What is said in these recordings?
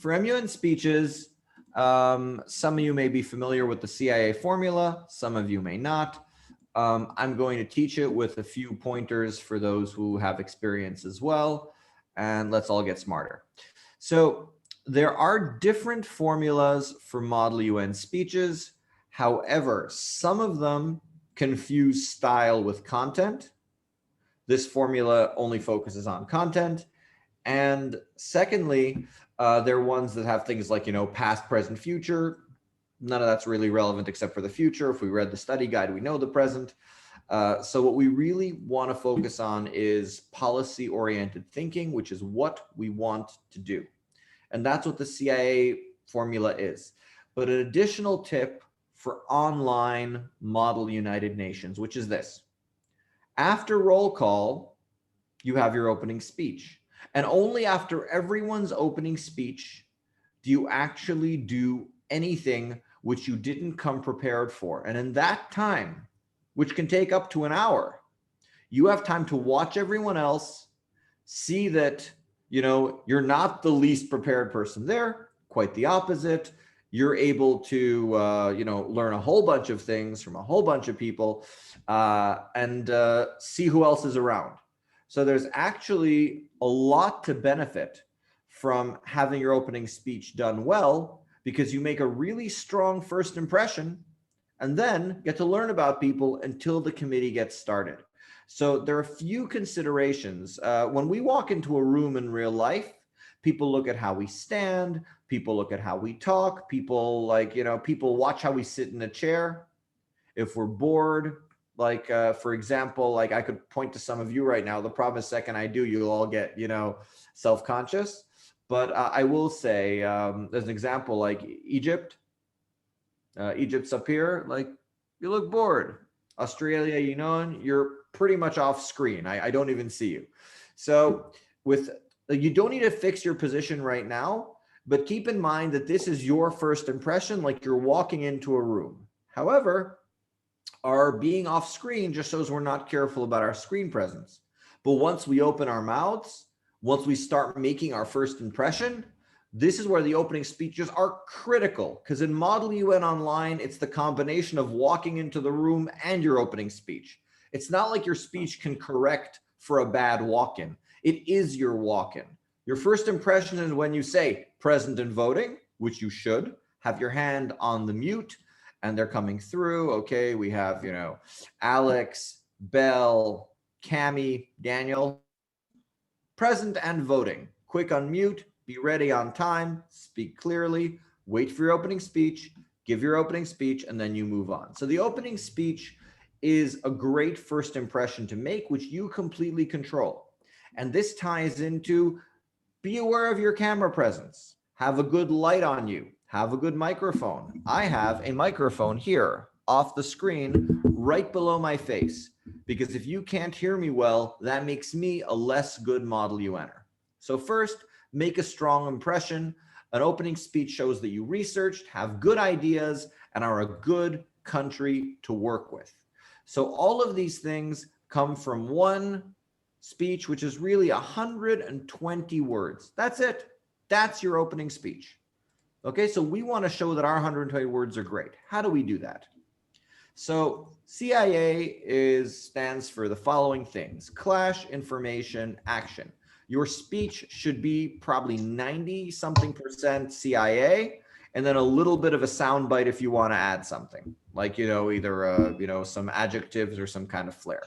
For MUN speeches, some of you may be familiar with the CIA formula, some of you may not. I'm going to teach it with a few pointers for those who have experience as well, and let's all get smarter. So there are different formulas for Model UN speeches. However, some of them confuse style with content. This formula only focuses on content. And secondly, there are ones that have things like, past, present, future. None of that's really relevant except for the future. If we read the study guide, we know the present. So what we really want to focus on is policy-oriented thinking, which is what we want to do. And that's what the CIA formula is. But an additional tip for online Model United Nations, which is this. After roll call, you have your opening speech. And only after everyone's opening speech do you actually do anything which you didn't come prepared for. And in that time, which can take up to an hour, you have time to watch everyone else, see that, you're not the least prepared person there, quite the opposite. You're able to, learn a whole bunch of things from a whole bunch of people and see who else is around. So there's actually a lot to benefit from having your opening speech done well, because you make a really strong first impression and then get to learn about people until the committee gets started. So there are a few considerations. When we walk into a room in real life, people look at how we stand, people look at how we talk, people people watch how we sit in a chair. If we're bored, for example, I could point to some of you right now. The problem is, second I do, you'll all get, self-conscious. But I will say, as an example, like Egypt's up here, you look bored. Australia, you're pretty much off screen. I don't even see you. So you don't need to fix your position right now, but keep in mind that this is your first impression, like you're walking into a room. However, our being off screen just shows we're not careful about our screen presence. But once we open our mouths, once we start making our first impression, this is where the opening speeches are critical, because in Model UN Online, it's the combination of walking into the room and your opening speech. It's not like your speech can correct for a bad walk-in. It is your walk-in. Your first impression is when you say present and voting, which you should, have your hand on the mute, and they're coming through. Okay, we have, Alex, Bell, Cami, Daniel. Present and voting. Quick unmute, be ready on time, speak clearly, wait for your opening speech, give your opening speech, and then you move on. So the opening speech is a great first impression to make, which you completely control. And this ties into be aware of your camera presence, have a good light on you, have a good microphone. I have a microphone here off the screen right below my face, because if you can't hear me well, that makes me a less good Model UNer. So first, make a strong impression. An opening speech shows that you researched, have good ideas, and are a good country to work with. So all of these things come from one speech, which is really 120 words. That's it. That's your opening speech. Okay, so we want to show that our 120 words are great. How do we do that? So CIA stands for the following things: clash, information, action. Your speech should be probably 90-something% CIA, and then a little bit of a soundbite if you want to add something, like, either, some adjectives or some kind of flair.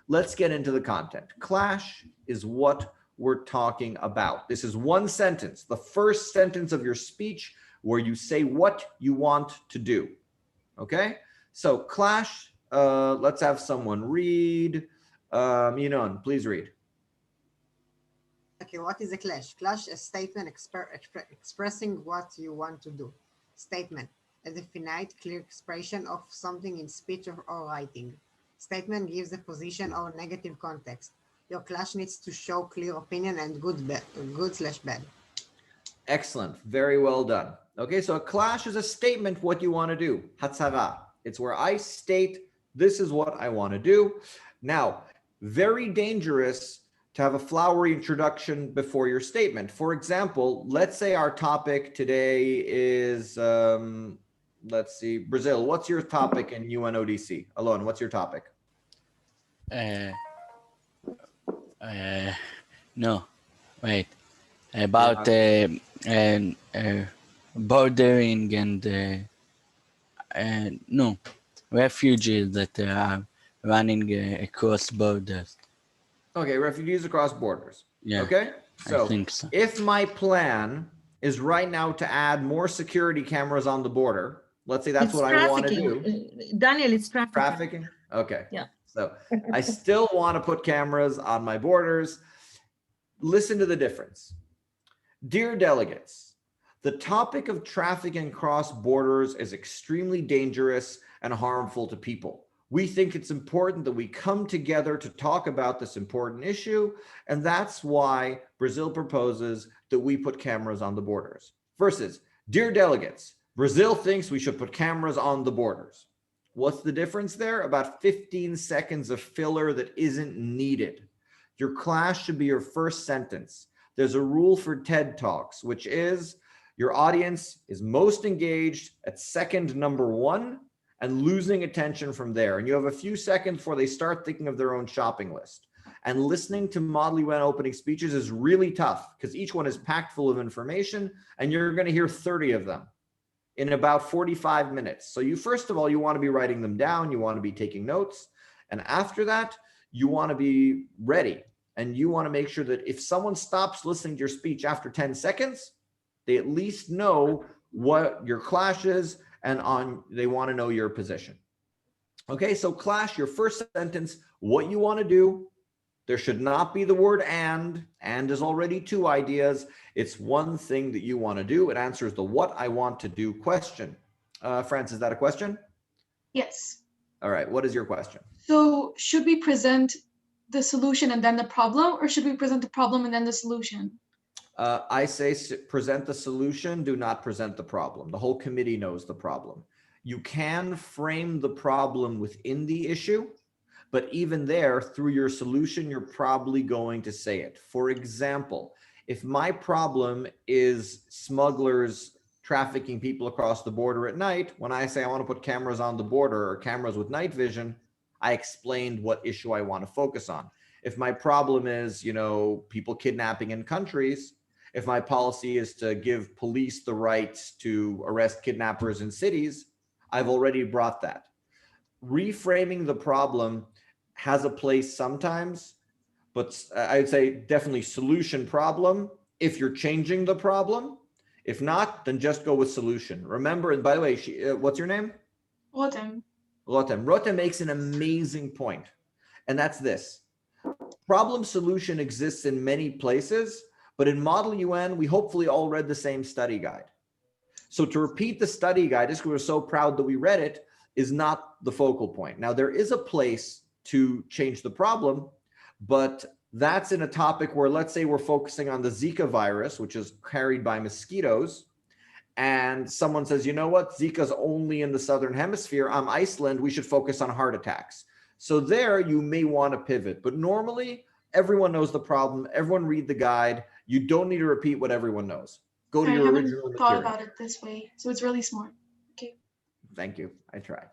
Let's get into the content. Clash is what we're talking about. This is one sentence, the first sentence of your speech, where you say what you want to do. Okay? So clash, let's have someone read. MUN, please read. Okay, what is a clash? Clash is a statement expressing what you want to do. Statement, a definite, clear expression of something in speech or writing. Statement gives a position or negative context. Your clash needs to show clear opinion and good/bad. Excellent. Very well done. Okay, so a clash is a statement what you want to do. Hatzara. It's where I state this is what I want to do. Now, very dangerous to have a flowery introduction before your statement. For example, let's say our topic today is, let's see, Brazil. What's your topic in UNODC? Alon, what's your topic? No, wait. About bordering and no, refugees that are running across borders. Okay, refugees across borders. Yeah, okay, so I think so. if my plan is right now to add more security cameras on the border, let's say that's It's what I want to do. Daniel, it's trafficking. Trafficking? Okay. Yeah. So I still want to put cameras on my borders. Listen to the difference. Dear delegates, the topic of trafficking across borders is extremely dangerous and harmful to people. We think it's important that we come together to talk about this important issue, and that's why Brazil proposes that we put cameras on the borders. Versus, dear delegates, Brazil thinks we should put cameras on the borders. What's the difference there? About 15 seconds of filler that isn't needed. Your clash should be your first sentence. There's a rule for TED Talks, which is your audience is most engaged at second number 1 and losing attention from there. And you have a few seconds before they start thinking of their own shopping list. And listening to Model UN opening speeches is really tough because each one is packed full of information and you're going to hear 30 of them in about 45 minutes. So you, first of all, you want to be writing them down. You want to be taking notes. And after that, you want to be ready. And you want to make sure that if someone stops listening to your speech after 10 seconds, they at least know what your clash is and they want to know your position. Okay, so clash, your first sentence, what you want to do. There should not be the word and is already 2 ideas. It's one thing that you want to do. It answers the what I want to do question. France, is that a question? Yes. All right, what is your question? So should we present the solution and then the problem, or should we present the problem and then the solution? I say present the solution, do not present the problem. The whole committee knows the problem. You can frame the problem within the issue, but even there, through your solution, you're probably going to say it. For example, if my problem is smugglers trafficking people across the border at night, when I say I want to put cameras on the border or cameras with night vision, I explained what issue I want to focus on. If my problem is, people kidnapping in countries, if my policy is to give police the rights to arrest kidnappers in cities, I've already brought that. Reframing the problem has a place sometimes, but I'd say definitely solution problem if you're changing the problem. If not, then just go with solution. Remember, and by the way, what's your name? Rotem. Rotem makes an amazing point, and that's this. Problem solution exists in many places, but in Model UN, we hopefully all read the same study guide. So to repeat the study guide, just because we're so proud that we read it, is not the focal point. Now, there is a place to change the problem, but that's in a topic where, let's say we're focusing on the Zika virus, which is carried by mosquitoes, and someone says, you know what, Zika's only in the Southern Hemisphere, I'm Iceland, we should focus on heart attacks. So there you may want to pivot, but normally everyone knows the problem, everyone read the guide, you don't need to repeat what everyone knows. Go to your original material. I haven't thought about it this way, so it's really smart. Okay. Thank you, I tried.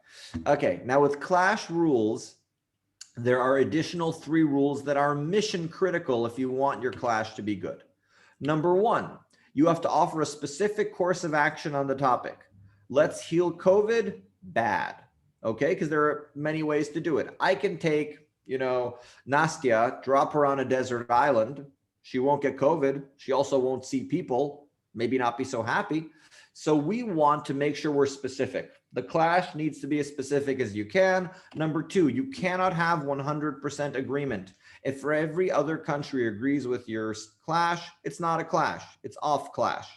Okay, now with clash rules, there are additional 3 rules that are mission critical if you want your clash to be good. Number 1, you have to offer a specific course of action on the topic. Let's heal COVID, bad. Okay, because there are many ways to do it. I can take, Nastya, drop her on a desert island. She won't get COVID. She also won't see people, maybe not be so happy. So we want to make sure we're specific. The clash needs to be as specific as you can. Number 2, you cannot have 100% agreement. If every other country agrees with your clash, it's not a clash, it's off clash.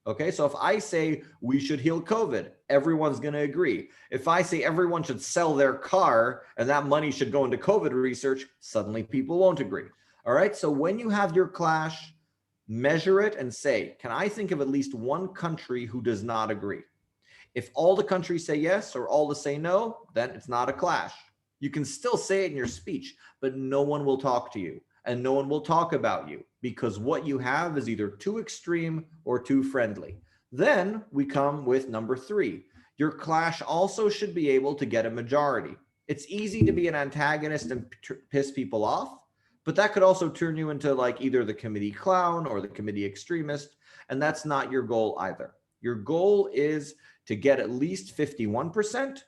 Okay, so if I say we should heal COVID, everyone's going to agree. If I say everyone should sell their car and that money should go into COVID research, suddenly people won't agree. All right, so when you have your clash, measure it and say, can I think of at least one country who does not agree? If all the countries say yes or all the say no, then it's not a clash. You can still say it in your speech, but no one will talk to you. and no one will talk about you because what you have is either too extreme or too friendly. Then we come with number 3. Your clash also should be able to get a majority. It's easy to be an antagonist and piss people off, but that could also turn you into like either the committee clown or the committee extremist, and that's not your goal either. Your goal is to get at least 51%,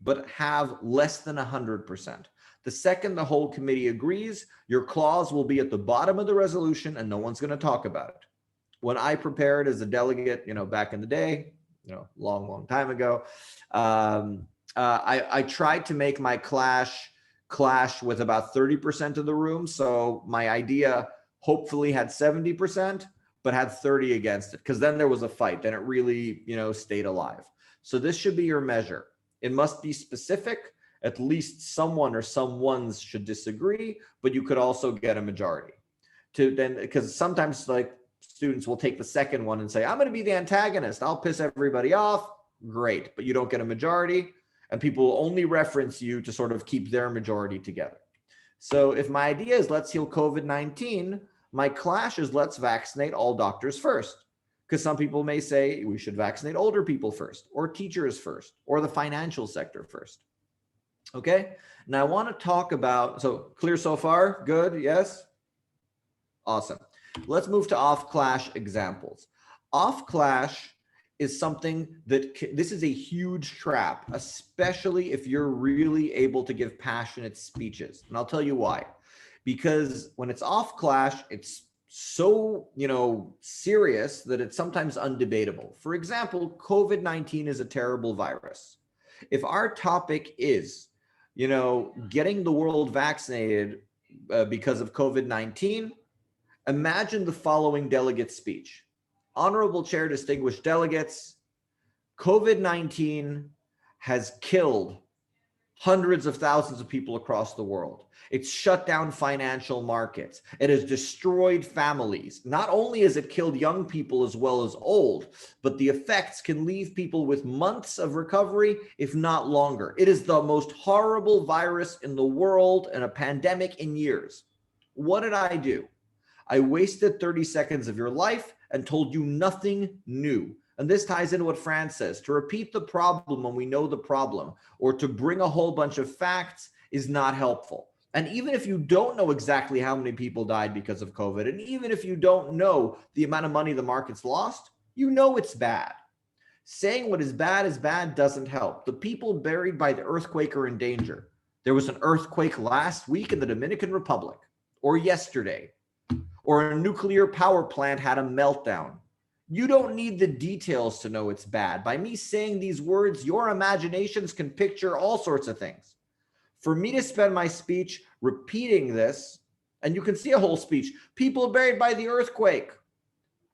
but have less than 100%. The second the whole committee agrees, your clause will be at the bottom of the resolution and no one's going to talk about it. When I prepared as a delegate, back in the day, long time ago, I tried to make my clash with about 30% of the room. So my idea hopefully had 70%, but had 30 against it, because then there was a fight. Then it really, stayed alive. So this should be your measure. It must be specific. At least someone or someones should disagree, but you could also get a majority. Because sometimes like students will take the second one and say, I'm going to be the antagonist. I'll piss everybody off. Great, but you don't get a majority, and people will only reference you to sort of keep their majority together. So if my idea is let's heal COVID-19, my clash is let's vaccinate all doctors first. Because some people may say we should vaccinate older people first, or teachers first, or the financial sector first. Okay, now I want to talk about, so clear so far? Good, yes? Awesome. Let's move to off-clash examples. Off-clash is something that, this is a huge trap, especially if you're really able to give passionate speeches. And I'll tell you why. Because when it's off-clash, it's so, serious that it's sometimes undebatable. For example, COVID-19 is a terrible virus. If our topic is, getting the world vaccinated because of COVID-19, imagine the following delegate speech. Honorable Chair, distinguished delegates, COVID-19 has killed hundreds of thousands of people across the world. It's shut down financial markets. It has destroyed families. Not only has it killed young people as well as old, but the effects can leave people with months of recovery, if not longer. It is the most horrible virus in the world and a pandemic in years. What did I do? I wasted 30 seconds of your life and told you nothing new. And this ties into what Fran says. To repeat the problem when we know the problem, or to bring a whole bunch of facts, is not helpful. And even if you don't know exactly how many people died because of COVID, and even if you don't know the amount of money the market's lost, you know it's bad. Saying what is bad doesn't help. The people buried by the earthquake are in danger. There was an earthquake last week in the Dominican Republic, or yesterday, or a nuclear power plant had a meltdown. You don't need the details to know it's bad. By me saying these words, your imaginations can picture all sorts of things. For me to spend my speech repeating this, and you can see a whole speech, people buried by the earthquake,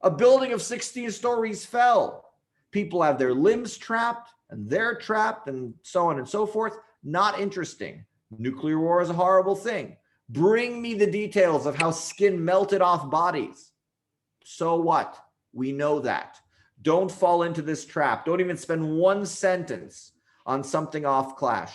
a building of 16 stories fell, people have their limbs trapped, and they're trapped, and so on and so forth. Not interesting. Nuclear war is a horrible thing. Bring me the details of how skin melted off bodies. So what? We know that. Don't fall into this trap. Don't even spend one sentence on something off clash.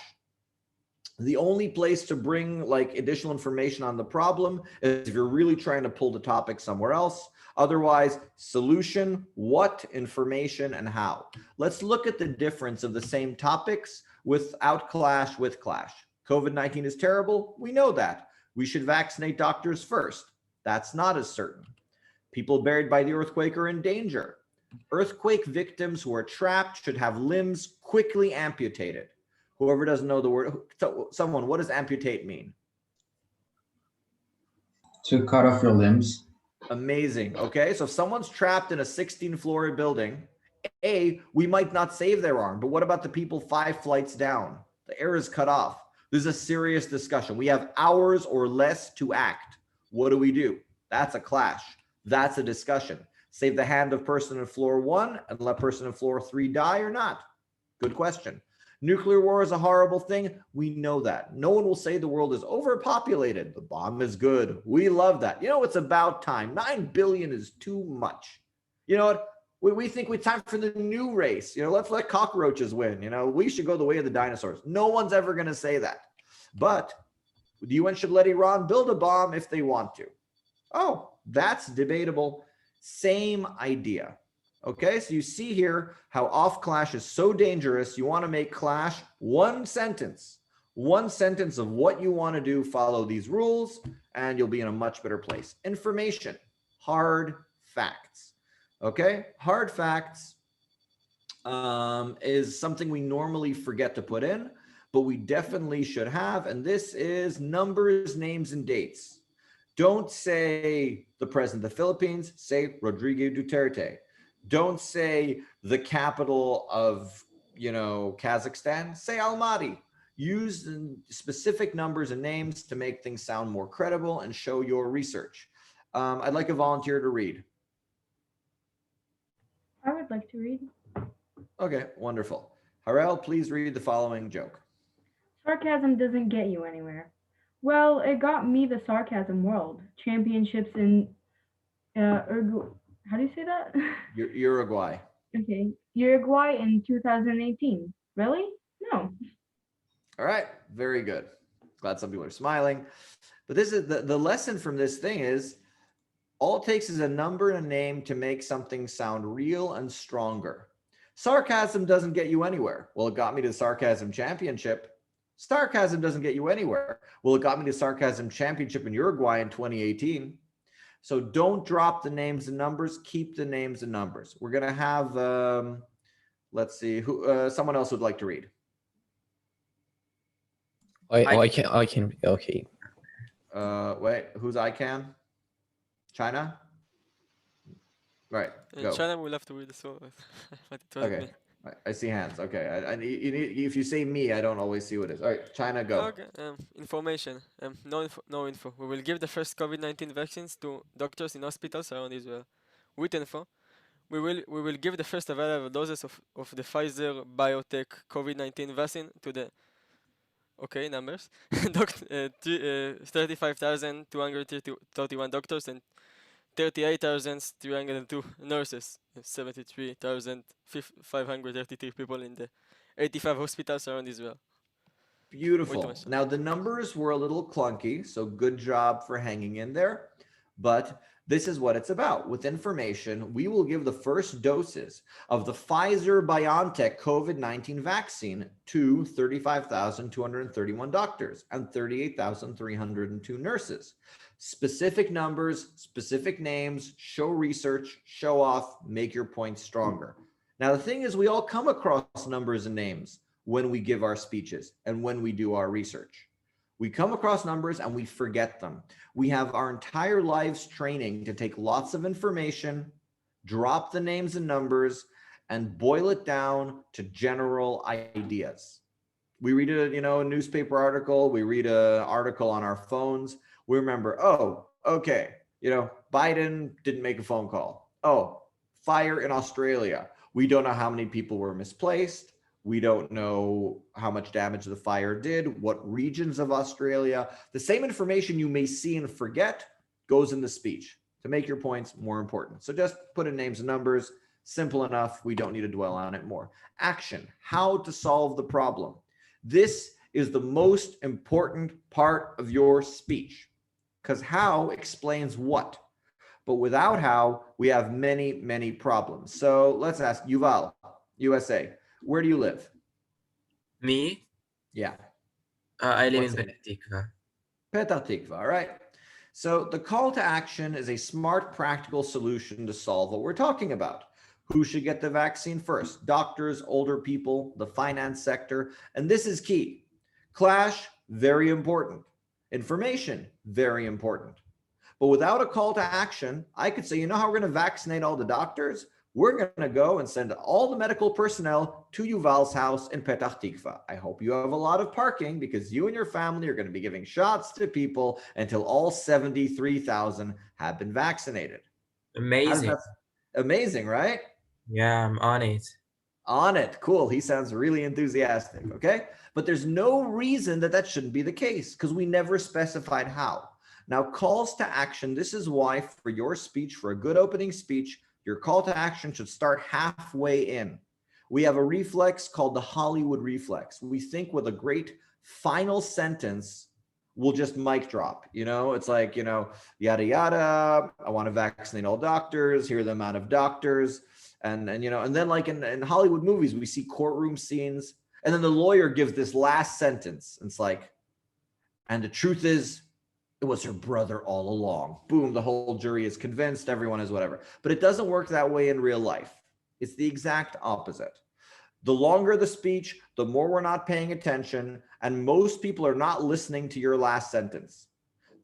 The only place to bring like additional information on the problem is if you're really trying to pull the topic somewhere else. Otherwise, solution, what, information, and how. Let's look at the difference of the same topics without clash, with clash. COVID-19 is terrible. We know that. We should vaccinate doctors first. That's not as certain. People buried by the earthquake are in danger. Earthquake victims who are trapped should have limbs quickly amputated. Whoever doesn't know the word, someone, what does amputate mean? To cut off your limbs. Amazing. Okay, so if someone's trapped in a 16-floor building, we might not save their arm, but what about the people 5 flights down? The air is cut off. This is a serious discussion. We have hours or less to act. What do? That's a clash. That's a discussion. Save the hand of person in floor 1 and let person in floor 3 die or not? Good question. Nuclear war is a horrible thing. We know that. No one will say the world is overpopulated. The bomb is good. We love that. It's about time. 9 billion is too much. You know what? We think it's time for the new race. Let's let cockroaches win. We should go the way of the dinosaurs. No one's ever going to say that. But The UN should let Iran build a bomb if they want to. Oh, that's debatable. Same idea. Okay, so you see here how off clash is so dangerous. You want to make clash one sentence of what you want to do, follow these rules, and you'll be in a much better place. Information, hard facts. Okay, hard facts is something we normally forget to put in, but we definitely should have. And this is numbers, names, and dates. Don't say the president of the Philippines, say Rodrigo Duterte. Don't say the capital of, Kazakhstan, say Almaty. Use specific numbers and names to make things sound more credible and show your research. I'd like a volunteer to read. I would like to read. Okay, wonderful. Harel, please read the following joke. Sarcasm doesn't get you anywhere. Well, it got me the Sarcasm World Championships in Uruguay. How do you say that? Uruguay. Okay, Uruguay in 2018. Really? No. All right, very good. Glad some people are smiling. But this is the lesson from this thing is all it takes is a number and a name to make something sound real and stronger. Sarcasm doesn't get you anywhere. Well, it got me to the Sarcasm Championship. Sarcasm doesn't get you anywhere. Well, it got me to Sarcasm Championship in Uruguay in 2018. So don't drop the names and numbers. Keep the names and numbers. We're going to have, let's see, who someone else would like to read. I can. Okay. Wait, who's I can? China? Right. Go. China will have to read as well. But it wasn't Okay. me. I see hands. Okay. If you say me, I don't always see what it is. All right, China, go. Okay. Information. No info. We will give the first COVID-19 vaccines to doctors in hospitals around Israel. With info, we will give the first available doses of the Pfizer BioNTech COVID-19 vaccine to the numbers 35,231 doctors and 38,302 nurses, 73,533 people in the 85 hospitals around Israel. Beautiful. Now the numbers were a little clunky, so good job for hanging in there. But this is what it's about. With information, we will give the first doses of the Pfizer BioNTech COVID-19 vaccine to 35,231 doctors and 38,302 nurses. Specific numbers, specific names, show research, show off, make your point stronger. Now, the thing is, we all come across numbers and names when we give our speeches and when we do our research. We come across numbers and we forget them. We have our entire lives training to take lots of information, drop the names and numbers, and boil it down to general ideas. We read a newspaper article, we read an article on our phones. We remember, oh, okay, Biden didn't make a phone call. Oh, fire in Australia. We don't know how many people were misplaced. We don't know how much damage the fire did, what regions of Australia. The same information you may see and forget goes in the speech to make your points more important. So just put in names and numbers, simple enough. We don't need to dwell on it more. Action, how to solve the problem. This is the most important part of your speech because how explains what. But without how, we have many, many problems. So let's ask Yuval, USA. Where do you live? Me? Yeah. I live What's in it? Petah Tikva. Petah Tikva, all right. So the call to action is a smart, practical solution to solve what we're talking about. Who should get the vaccine first? Doctors, older people, the finance sector. And this is key. Clash, very important. Information, very important. But without a call to action, I could say, you know how we're going to vaccinate all the doctors? We're going to go and send all the medical personnel to Yuval's house in Petah Tikva. I hope you have a lot of parking because you and your family are going to be giving shots to people until all 73,000 have been vaccinated. Amazing. Amazing, right? Yeah, I'm on it. On it. Cool. He sounds really enthusiastic. Okay. But there's no reason that shouldn't be the case because we never specified how. Now, calls to action. This is why for your speech, for a good opening speech, your call to action should start halfway in. We have a reflex called the Hollywood reflex. We think with a great final sentence, will just mic drop. It's like, yada, yada. I want to vaccinate all doctors. Here are the amount of doctors. And then like in Hollywood movies, we see courtroom scenes. And then the lawyer gives this last sentence. It's like, and the truth is, it was her brother all along. Boom, the whole jury is convinced, everyone is whatever. But it doesn't work that way in real life. It's the exact opposite. The longer the speech, the more we're not paying attention, and most people are not listening to your last sentence.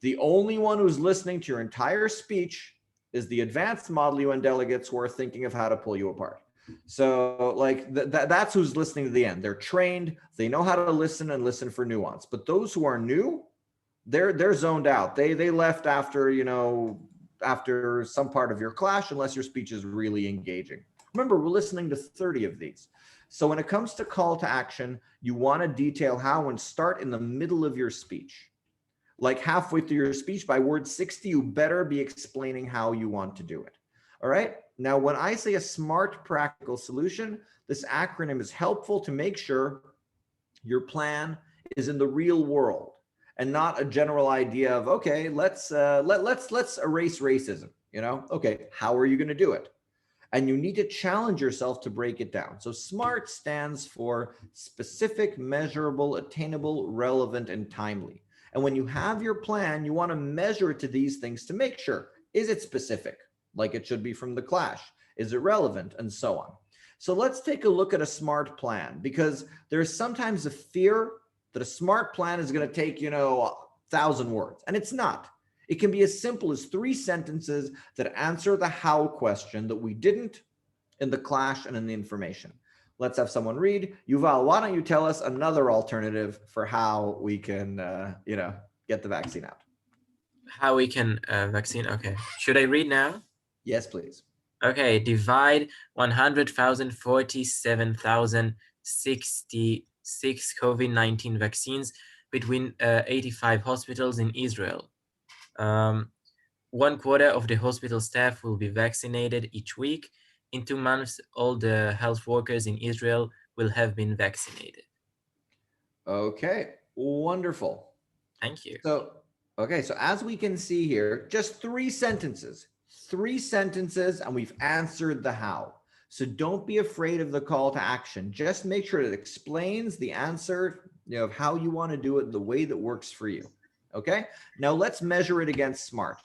The only one who's listening to your entire speech is the advanced Model UN delegates who are thinking of how to pull you apart. So like that's who's listening to the end. They're trained, they know how to listen and listen for nuance. But those who are new, they're zoned out. They left after, after some part of your clash, unless your speech is really engaging. Remember, we're listening to 30 of these. So when it comes to call to action, you want to detail how and start in the middle of your speech. Like halfway through your speech, by word 60, you better be explaining how you want to do it. All right. Now, when I say a smart practical solution, this acronym is helpful to make sure your plan is in the real world and not a general idea of, okay, let's erase racism. Okay, how are you going to do it? And you need to challenge yourself to break it down. So SMART stands for specific, measurable, attainable, relevant, and timely. And when you have your plan, you want to measure it to these things to make sure, is it specific, like it should be from the clash? Is it relevant? And so on. So let's take a look at a SMART plan, because there's sometimes a fear that a SMART plan is going to take, 1,000 words, and it's not. It can be as simple as 3 sentences that answer the how question that we didn't in the clash and in the information. Let's have someone read. Yuval, why don't you tell us another alternative for how we can, get the vaccine out? How we can vaccine? Okay. Should I read now? Yes, please. Okay. Divide 100,000, 47,066 COVID-19 vaccines between 85 hospitals in Israel. 1/4 of the hospital staff will be vaccinated each week. In 2 months, all the health workers in Israel will have been vaccinated. Okay, wonderful. Thank you. So as we can see here, just 3 sentences, and we've answered the how. So don't be afraid of the call to action. Just make sure it explains the answer, of how you want to do it, the way that works for you. Okay, now let's measure it against SMART.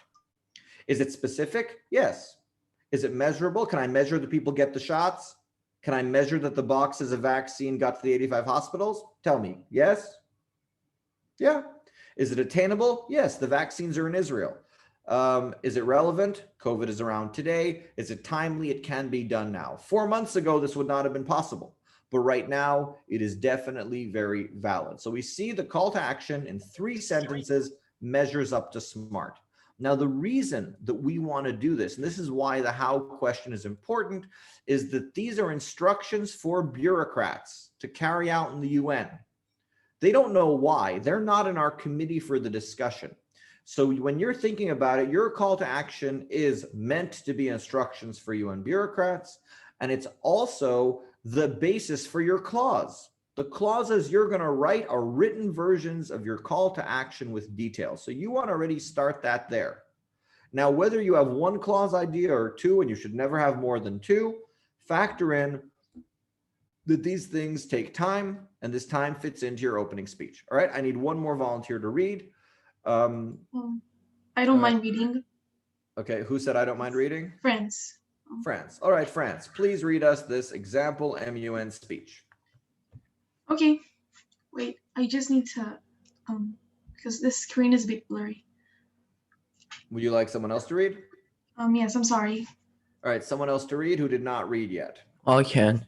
Is it specific? Yes. Is it measurable? Can I measure that people get the shots? Can I measure that the boxes of vaccine got to the 85 hospitals? Tell me, yes? Yeah. Is it attainable? Yes, the vaccines are in Israel. Is it relevant? COVID is around today. Is it timely? It can be done now. 4 months ago, this would not have been possible. But right now, it is definitely very valid. So we see the call to action in 3 sentences measures up to SMART. Now, the reason that we want to do this, and this is why the how question is important, is that these are instructions for bureaucrats to carry out in the UN. They don't know why. They're not in our committee for the discussion. So when you're thinking about it, your call to action is meant to be instructions for UN bureaucrats, and it's also the basis for your clause. The clauses you're going to write are written versions of your call to action with details. So you want to already start that there. Now, whether you have 1 clause idea or 2, and you should never have more than 2, factor in that these things take time, and this time fits into your opening speech. All right, I need 1 more volunteer to read. I don't mind reading. Okay, who said I don't mind reading? France. France. All right, France, please read us this example MUN speech. Okay, wait, I just need to, because this screen is a bit blurry. Would you like someone else to read? Yes, I'm sorry. All right, someone else to read who did not read yet. I can.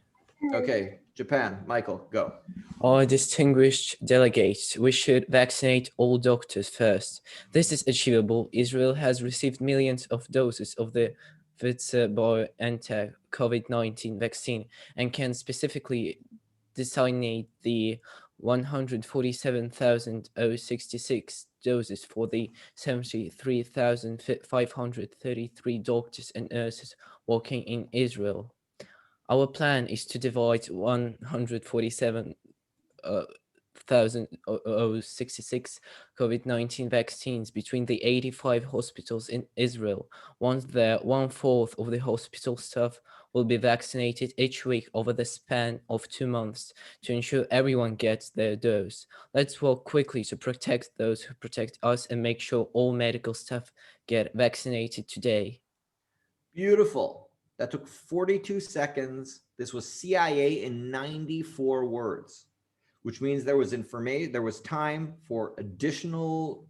Okay, Japan, Michael, go. Our distinguished delegates, we should vaccinate all doctors first. This is achievable. Israel has received millions of doses of the Pfizer-BioNTech COVID-19 vaccine and can specifically designate the 147,066 doses for the 73,533 doctors and nurses working in Israel. Our plan is to divide 147,000 2,066 COVID-19 vaccines between the 85 hospitals in Israel. Once the 1/4 of the hospital staff will be vaccinated each week over the span of 2 months to ensure everyone gets their dose. Let's work quickly to protect those who protect us and make sure all medical staff get vaccinated today. Beautiful. That took 42 seconds. This was CIA in 94 words, which means there was information, there was time for additional,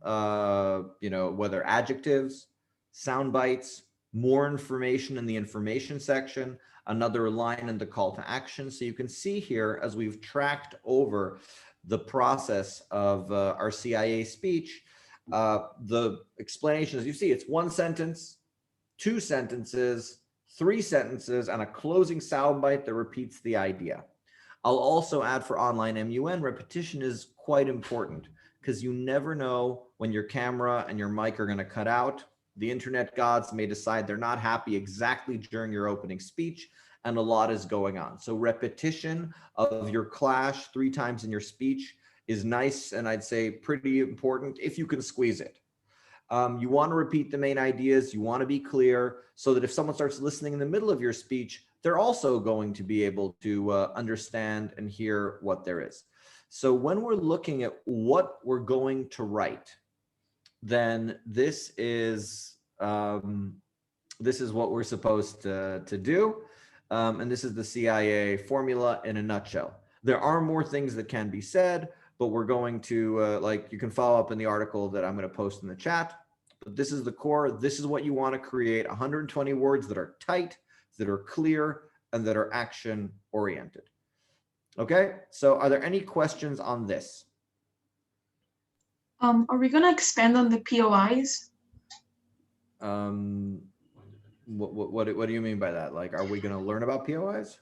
whether adjectives, sound bites, more information in the information section, another line in the call to action. So you can see here, as we've tracked over the process of our CIA speech, the explanation, as you see, it's 1 sentence, 2 sentences, 3 sentences, and a closing soundbite that repeats the idea. I'll also add for online MUN, repetition is quite important because you never know when your camera and your mic are going to cut out. The internet gods may decide they're not happy exactly during your opening speech, and a lot is going on. So repetition of your clash 3 times in your speech is nice, and I'd say pretty important if you can squeeze it. You want to repeat the main ideas. You want to be clear so that if someone starts listening in the middle of your speech, they're also going to be able to understand and hear what there is. So when we're looking at what we're going to write, then this is what we're supposed to do. And this is the CIA formula in a nutshell. There are more things that can be said, but we're going to, you can follow up in the article that I'm going to post in the chat. But this is the core. This is what you want to create: 120 words that are tight, that are clear, and that are action oriented. Okay, so are there any questions on this? Are we gonna expand on the POIs? What do you mean by that? Like, are we going to learn about POIs?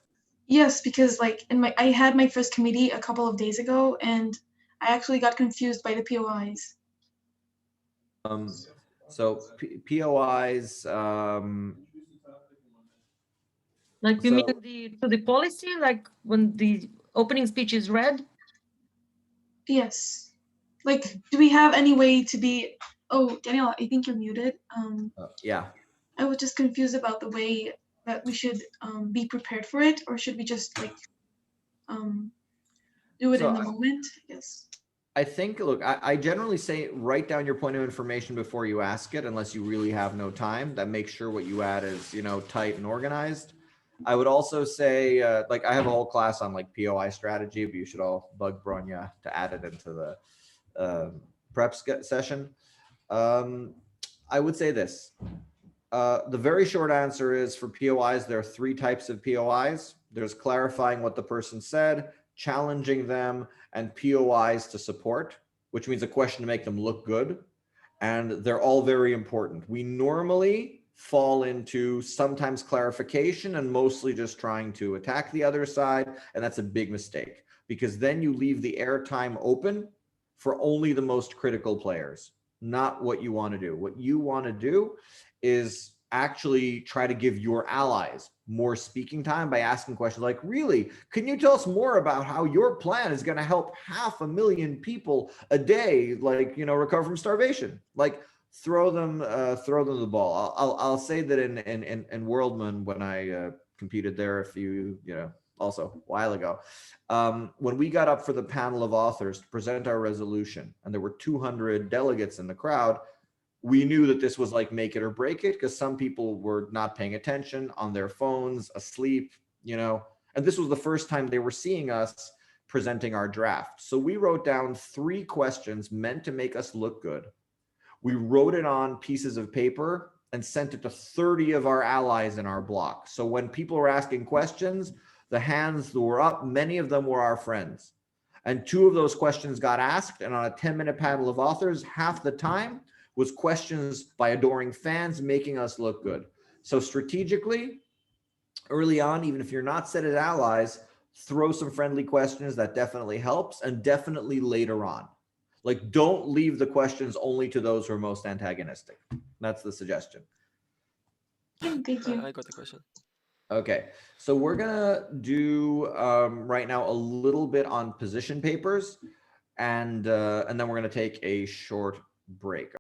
Yes, because I had my first committee a couple of days ago, and I actually got confused by the POIs. So POIs. Like you mean the policy, like when the opening speech is read? Yes. Like, do we have any way to be? Oh, Daniel, I think you're muted. Yeah. I was just confused about the way that we should be prepared for it, or should we just do it in the moment? Yes. I think, look, I generally say write down your point of information before you ask it, unless you really have no time. That makes sure what you add is, tight and organized. I would also say, I have a whole class on POI strategy, but you should all bug Bronya to add it into the prep session. I would say this. The very short answer is for POIs, there are 3 types of POIs. There's clarifying what the person said, challenging them, and POIs to support, which means a question to make them look good. And they're all very important. We normally fall into sometimes clarification and mostly just trying to attack the other side. And that's a big mistake, because then you leave the airtime open for only the most critical players, not what you want to do. What you want to do is actually try to give your allies more speaking time by asking questions like, really, can you tell us more about how your plan is going to help 500,000 people a day, recover from starvation? Throw them the ball. I'll say that in Worldman, when I competed there also a while ago, when we got up for the panel of authors to present our resolution, and there were 200 delegates in the crowd, we knew that this was make it or break it, because some people were not paying attention, on their phones, asleep, and this was the first time they were seeing us presenting our draft. So we wrote down 3 questions meant to make us look good. We wrote it on pieces of paper and sent it to 30 of our allies in our block. So when people were asking questions, the hands that were up, many of them were our friends. And 2 of those questions got asked, and on a 10-minute panel of authors, half the time was questions by adoring fans making us look good. So strategically, early on, even if you're not set as allies, throw some friendly questions. That definitely helps, and definitely later on. Don't leave the questions only to those who are most antagonistic. That's the suggestion. Thank you. I got the question. Okay, so we're gonna do right now a little bit on position papers. and then we're going to take a short break.